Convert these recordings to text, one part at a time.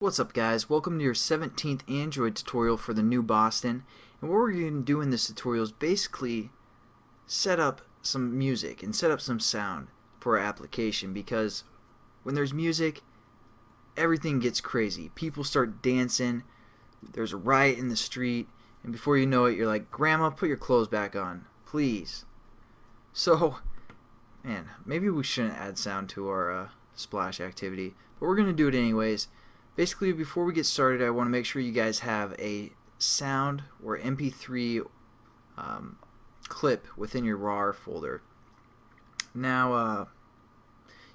What's up guys, welcome to your 17th Android tutorial for the new Boston. And what we're going to do in this tutorial is basically set up some music and set up some sound for our application, because when there's music everything gets crazy. People start dancing, there's a riot in the street, and before you know it you're like, Grandma, put your clothes back on, please. So, man, maybe we shouldn't add sound to our splash activity, but we're going to do it anyways. Basically, before we get started, I want to make sure you guys have a sound or MP3 clip within your RAR folder. Now,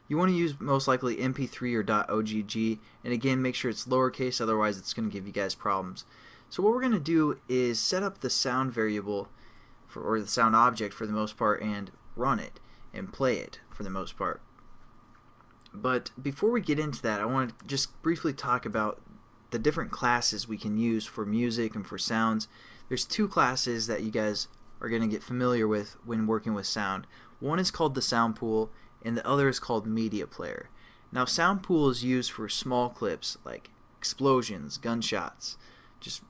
you want to use most likely MP3 or .ogg, and again, make sure it's lowercase, otherwise it's going to give you guys problems. So what we're going to do is set up the sound variable, or the sound object for the most part, and run it and play it for the most part. But before we get into that, I want to just briefly talk about the different classes we can use for music and for sounds. There's two classes that you guys are going to get familiar with when working with sound. One is called the sound pool, and the other is called MediaPlayer. Now, sound pool is used for small clips like explosions, gunshots, just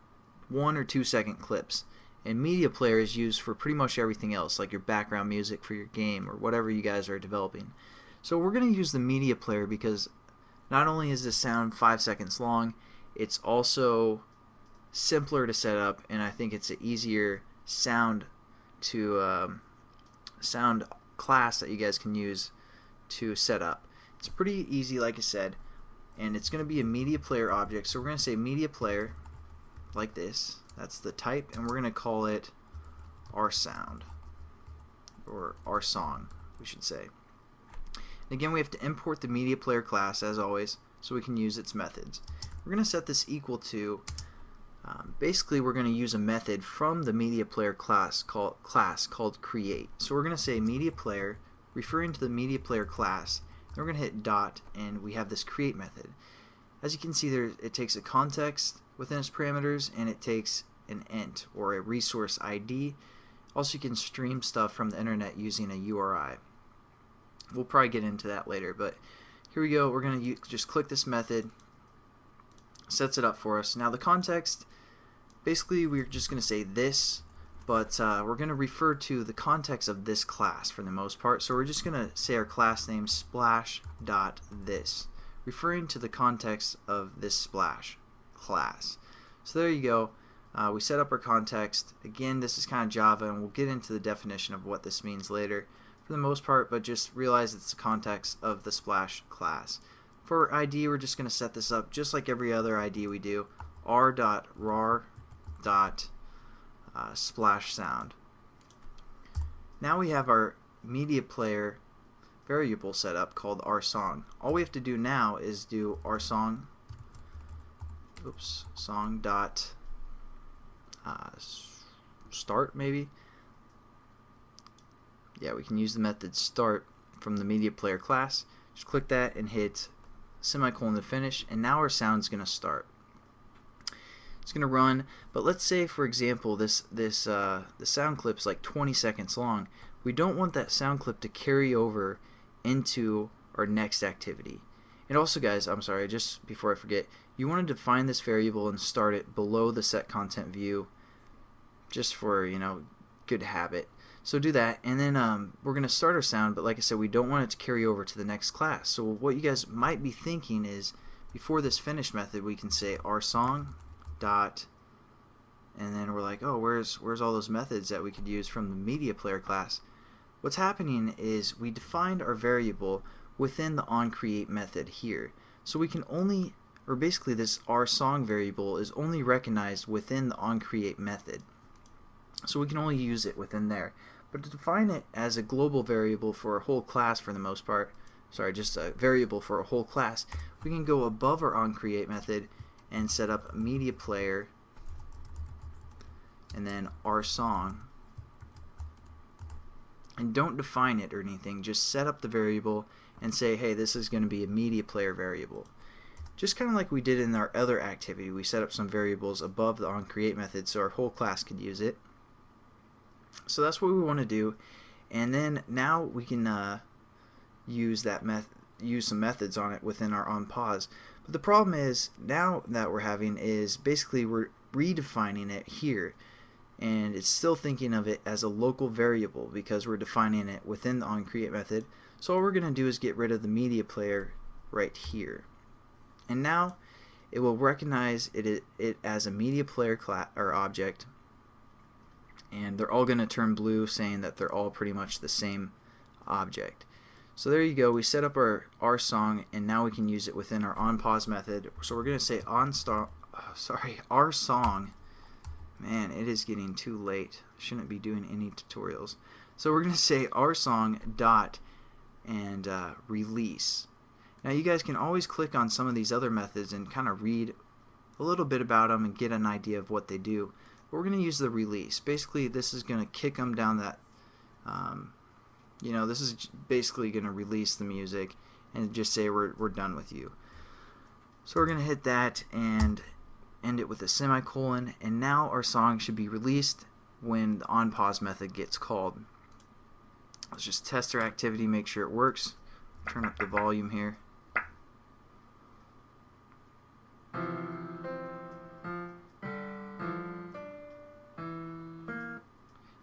1 or 2 second clips. And MediaPlayer is used for pretty much everything else, like your background music for your game or whatever you guys are developing. So we're going to use the MediaPlayer because not only is the sound 5 seconds long, it's also simpler to set up, and I think it's an easier sound class that you guys can use to set up. It's pretty easy, like I said, and it's going to be a MediaPlayer object. So we're going to say MediaPlayer like this. That's the type, and we're going to call it our sound, or our song, we should say. Again, we have to import the MediaPlayer class as always, so we can use its methods. We're going to set this equal to, basically we're going to use a method from the MediaPlayer class called create. So we're going to say MediaPlayer, referring to the MediaPlayer class, and we're going to hit dot, and we have this create method. As you can see there, it takes a context within its parameters, and it takes an int, or a resource ID. Also, you can stream stuff from the internet using a URI. We'll probably get into that later, but here we go. We're going to just click this method, sets it up for us. Now the context, basically we're just going to say this, but we're going to refer to the context of this class for the most part. So we're just going to say our class name splash.this, referring to the context of this splash class. So there you go. We set up our context. Again, this is kind of Java, and we'll get into the definition of what this means later for the most part, but just realize it's the context of the splash class. For ID, we're just going to set this up just like every other ID we do, r.rar.splash sound. Now we have our MediaPlayer variable set up called our song. All we have to do now is do our song, song dot start maybe. Yeah, we can use the method start from the MediaPlayer class. Just click that and hit semicolon to finish, and now our sound's going to start. It's going to run, but let's say, for example, the sound clip's like 20 seconds long. We don't want that sound clip to carry over into our next activity. And also, guys, I'm sorry, just before I forget, you want to define this variable and start it below the set content view, just for, good habit. So do that, and then we're going to start our sound, but like I said, we don't want it to carry over to the next class. So what you guys might be thinking is, before this finish method, we can say our song dot, and then we're like, oh, where's all those methods that we could use from the MediaPlayer class? What's happening is we defined our variable within the onCreate method here. So we can only, or basically this our song variable is only recognized within the onCreate method. So we can only use it within there. But to define it as a global variable for a whole class for the most part, just a variable for a whole class, we can go above our onCreate method and set up MediaPlayer and then our song. And don't define it or anything, just set up the variable and say, hey, this is going to be a MediaPlayer variable. Just kind of like we did in our other activity, we set up some variables above the onCreate method so our whole class could use it. So that's what we want to do, and then now we can use some methods on it within our onPause. But the problem is now that we're having is basically we're redefining it here, and it's still thinking of it as a local variable because we're defining it within the onCreate method. So all we're going to do is get rid of the media player right here, and now it will recognize it as a media player class or object, and they're all going to turn blue, saying that they're all pretty much the same object. So there you go, we set up our song, and now we can use it within our onPause method. So we're going to say our song. Man, it is getting too late. Shouldn't be doing any tutorials. So we're going to say our song dot and release. Now you guys can always click on some of these other methods and kind of read a little bit about them and get an idea of what they do. But we're going to use the release. Basically, this is going to kick them down that, this is basically going to release the music and just say we're done with you. So we're going to hit that and end it with a semicolon, and now our song should be released when the onPause method gets called. Let's just test our activity, make sure it works. Turn up the volume here.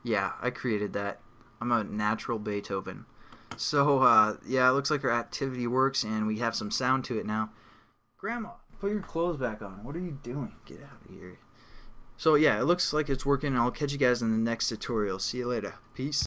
Yeah, I created that. I'm a natural Beethoven. So yeah, it looks like our activity works and we have some sound to it now. Grandma, put your clothes back on. What are you doing? Get out of here. So yeah, it looks like it's working. I'll catch you guys in the next tutorial. See you later. Peace.